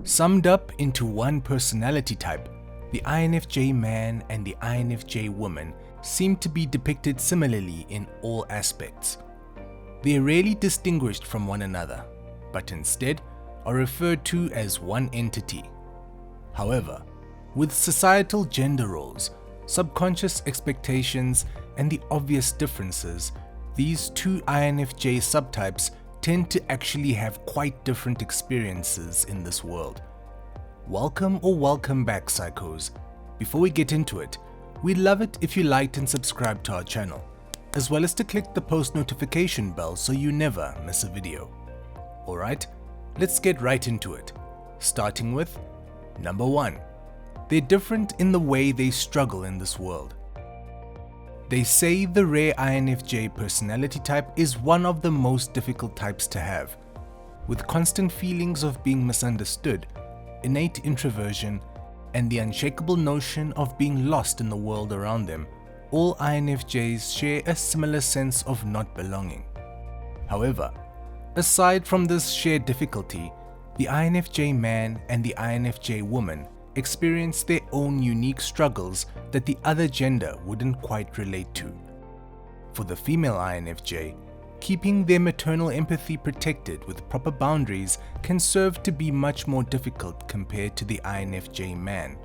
Summed up into one personality type, the INFJ man and the INFJ woman seem to be depicted similarly in all aspects. They are rarely distinguished from one another, but instead are referred to as one entity. However, with societal gender roles, subconscious expectations, and the obvious differences, these two INFJ subtypes tend to actually have quite different experiences in this world. Welcome back, psychos. Before we get into it, we'd love it if you liked and subscribed to our channel, as well as to click the post notification bell so you never miss a video. Alright, let's get right into it, starting with number 1. They're different in the way they struggle in this world. They say the rare INFJ personality type is one of the most difficult types to have, with constant feelings of being misunderstood, innate introversion, and the unshakable notion of being lost in the world around them. All INFJs share a similar sense of not belonging. However, aside from this shared difficulty, the INFJ man and the INFJ woman experience their own unique struggles that the other gender wouldn't quite relate to. For the female INFJ, keeping their maternal empathy protected with proper boundaries can serve to be much more difficult compared to the INFJ man.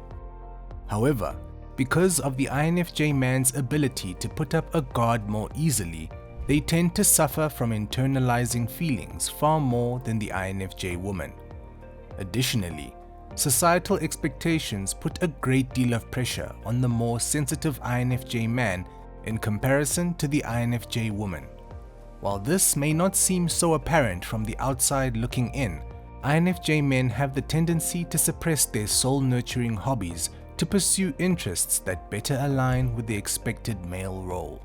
However, because of the INFJ man's ability to put up a guard more easily, they tend to suffer from internalizing feelings far more than the INFJ woman. Additionally, societal expectations put a great deal of pressure on the more sensitive INFJ man in comparison to the INFJ woman. While this may not seem so apparent from the outside looking in, INFJ men have the tendency to suppress their soul-nurturing hobbies to pursue interests that better align with the expected male role.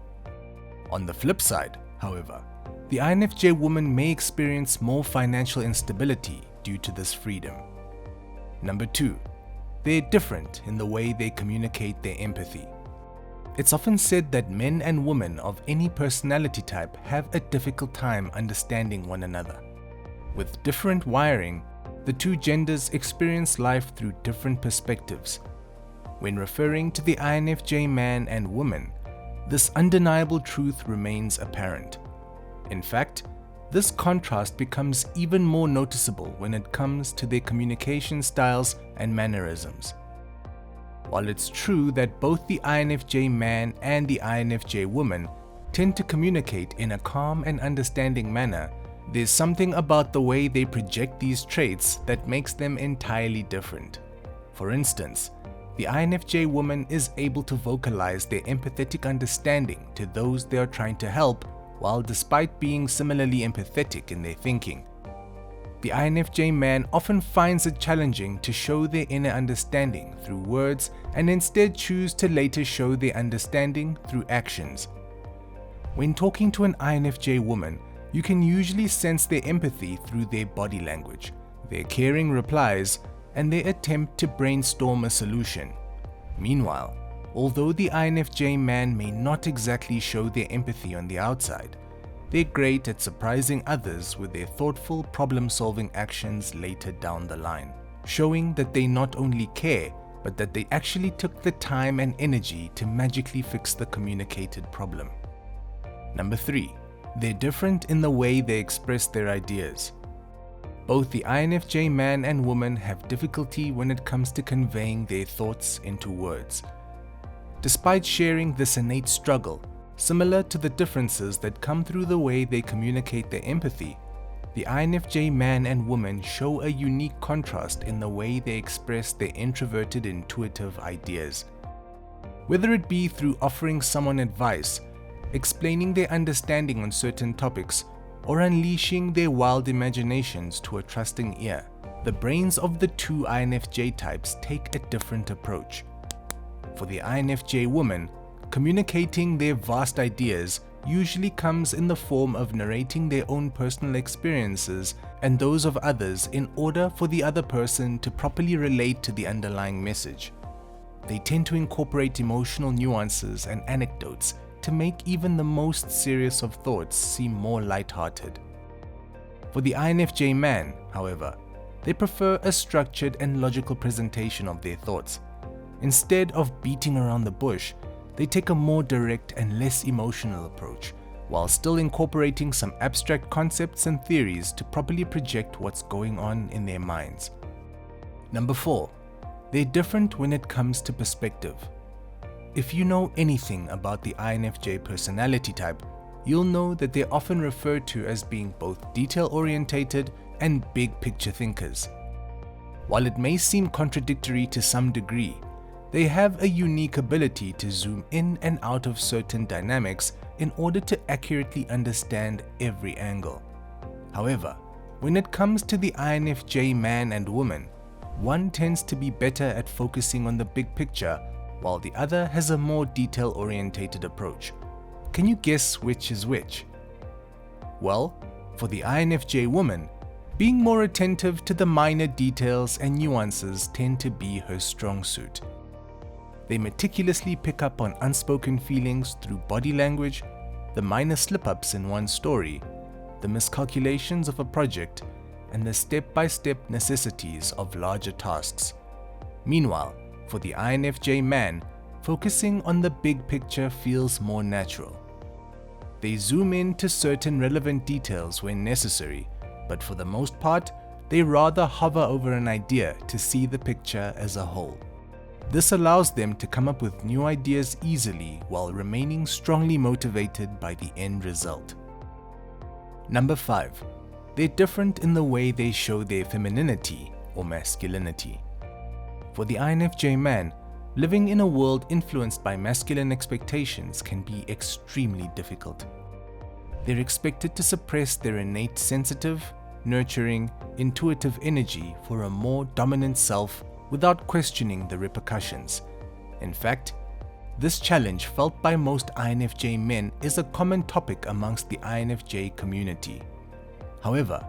On the flip side, however, the INFJ woman may experience more financial instability due to this freedom. Number 2. They're different in the way they communicate their empathy. It's often said that men and women of any personality type have a difficult time understanding one another. With different wiring, the two genders experience life through different perspectives. When referring to the INFJ man and woman, this undeniable truth remains apparent. In fact, this contrast becomes even more noticeable when it comes to their communication styles and mannerisms. While it's true that both the INFJ man and the INFJ woman tend to communicate in a calm and understanding manner, there's something about the way they project these traits that makes them entirely different. For instance, the INFJ woman is able to vocalize their empathetic understanding to those they are trying to help, while despite being similarly empathetic in their thinking. The INFJ man often finds it challenging to show their inner understanding through words and instead choose to later show their understanding through actions. When talking to an INFJ woman, you can usually sense their empathy through their body language, their caring replies, and their attempt to brainstorm a solution. Meanwhile, although the INFJ man may not exactly show their empathy on the outside, they're great at surprising others with their thoughtful problem-solving actions later down the line, showing that they not only care, but that they actually took the time and energy to magically fix the communicated problem. Number 3. They're different in the way they express their ideas. Both the INFJ man and woman have difficulty when it comes to conveying their thoughts into words. Despite sharing this innate struggle, similar to the differences that come through the way they communicate their empathy, the INFJ man and woman show a unique contrast in the way they express their introverted, intuitive ideas. Whether it be through offering someone advice, explaining their understanding on certain topics, or unleashing their wild imaginations to a trusting ear, the brains of the two INFJ types take a different approach. For the INFJ woman, communicating their vast ideas usually comes in the form of narrating their own personal experiences and those of others in order for the other person to properly relate to the underlying message. They tend to incorporate emotional nuances and anecdotes to make even the most serious of thoughts seem more lighthearted. For the INFJ man, however, they prefer a structured and logical presentation of their thoughts. Instead of beating around the bush, they take a more direct and less emotional approach, while still incorporating some abstract concepts and theories to properly project what's going on in their minds. Number 4. They're different when it comes to perspective. If you know anything about the INFJ personality type, you'll know that they're often referred to as being both detail-orientated and big-picture thinkers. While it may seem contradictory to some degree, they have a unique ability to zoom in and out of certain dynamics in order to accurately understand every angle. However, when it comes to the INFJ man and woman, one tends to be better at focusing on the big picture, while the other has a more detail-orientated approach. Can you guess which is which? Well, for the INFJ woman, being more attentive to the minor details and nuances tend to be her strong suit. They meticulously pick up on unspoken feelings through body language, the minor slip-ups in one story, the miscalculations of a project, and the step-by-step necessities of larger tasks. Meanwhile, for the INFJ man, focusing on the big picture feels more natural. They zoom in to certain relevant details when necessary, but for the most part, they rather hover over an idea to see the picture as a whole. This allows them to come up with new ideas easily while remaining strongly motivated by the end result. Number 5. They're different in the way they show their femininity or masculinity. For the INFJ man, living in a world influenced by masculine expectations can be extremely difficult. They're expected to suppress their innate sensitive, nurturing, intuitive energy for a more dominant self without questioning the repercussions. In fact, this challenge felt by most INFJ men is a common topic amongst the INFJ community. However,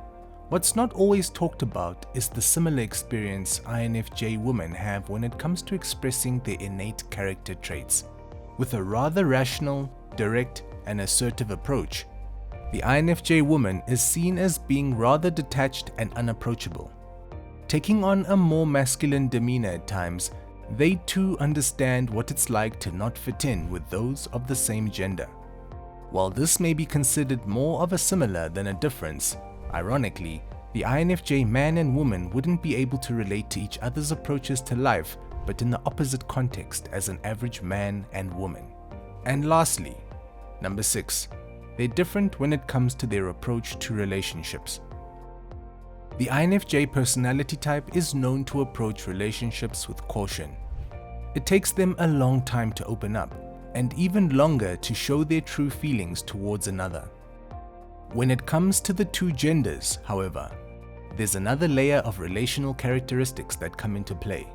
what's not always talked about is the similar experience INFJ women have when it comes to expressing their innate character traits. With a rather rational, direct, and assertive approach, the INFJ woman is seen as being rather detached and unapproachable. Taking on a more masculine demeanor at times, they too understand what it's like to not fit in with those of the same gender. While this may be considered more of a similar than a difference, ironically, the INFJ man and woman wouldn't be able to relate to each other's approaches to life, but in the opposite context as an average man and woman. And lastly, number 6, they're different when it comes to their approach to relationships. The INFJ personality type is known to approach relationships with caution. It takes them a long time to open up, and even longer to show their true feelings towards another. When it comes to the two genders, however, there's another layer of relational characteristics that come into play.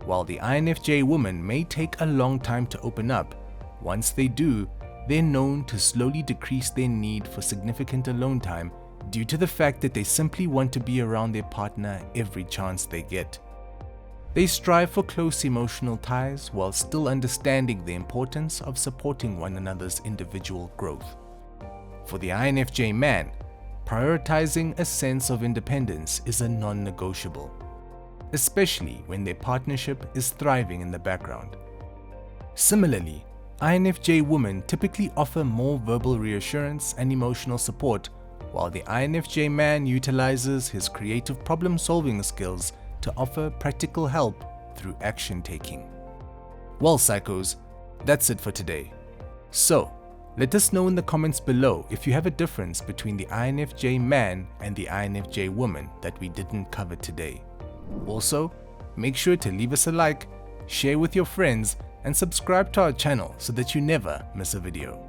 While the INFJ woman may take a long time to open up, once they do, they're known to slowly decrease their need for significant alone time due to the fact that they simply want to be around their partner every chance they get. They strive for close emotional ties while still understanding the importance of supporting one another's individual growth. For the INFJ man, prioritizing a sense of independence is a non-negotiable, especially when their partnership is thriving in the background. Similarly, INFJ women typically offer more verbal reassurance and emotional support, while the INFJ man utilizes his creative problem-solving skills to offer practical help through action-taking. Well, psychos, that's it for today. So, let us know in the comments below if you have a difference between the INFJ man and the INFJ woman that we didn't cover today. Also, make sure to leave us a like, share with your friends, and subscribe to our channel so that you never miss a video.